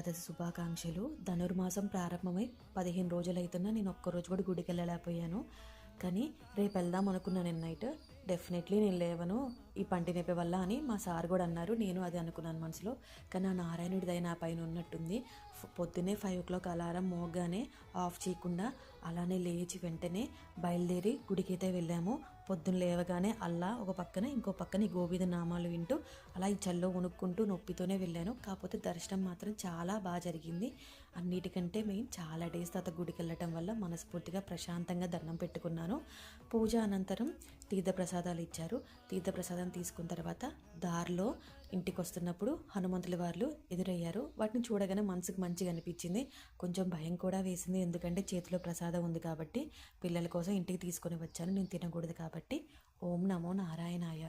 ఏకాదశి శుభాకాంక్షలు. ధనుర్మాసం ప్రారంభమై 15 రోజులైతున్నా నేను ఒక్కరోజు కూడా గుడికి వెళ్ళలేకపోయాను. కానీ రేపు వెళ్దాం అనుకున్నాను. నేను నైట్ డెఫినెట్లీ నేను లేవను ఈ పంటి నొప్పి వల్ల అని మా సార్ కూడా అన్నారు. నేను అది అనుకున్నాను మనసులో. కానీ ఆ నారాయణుడి దయ నా పైన ఉన్నట్టుంది. పొద్దున్నే 5 o'clock అలారం మోగానే ఆఫ్ చేయకుండా అలానే లేచి వెంటనే బయలుదేరి గుడికైతే వెళ్ళాము. పొద్దున్న లేవగానే అల్లా ఒక పక్కన ఇంకో పక్కన ఈ గోవింద నామాలు వింటూ అలా ఈ చల్లో వణుక్కుంటూ నొప్పితోనే వెళ్ళాను. కాకపోతే దర్శనం మాత్రం చాలా బాగా జరిగింది. అన్నిటికంటే మెయిన్ చాలా డేస్ తర్వాత గుడికి వెళ్ళటం వల్ల మనస్ఫూర్తిగా ప్రశాంతంగా దండం పెట్టుకున్నాను. పూజ అనంతరం తీర్థప్రసాదాలు ఇచ్చారు. తీర్థప్రసాదం తీసుకున్న తర్వాత దారిలో ఇంటికి వస్తున్నప్పుడు హనుమంతుల వార్లు ఎదురయ్యారు. వాటిని చూడగానే మనసుకు మంచిగా అనిపించింది. కొంచెం భయం కూడా వేసింది. ఎందుకంటే చేతిలో ప్రసాదం ఉంది కాబట్టి పిల్లల కోసం ఇంటికి తీసుకొని వచ్చాను. నేను తినకూడదు కాబట్టి. ఓం నమో నారాయణాయ.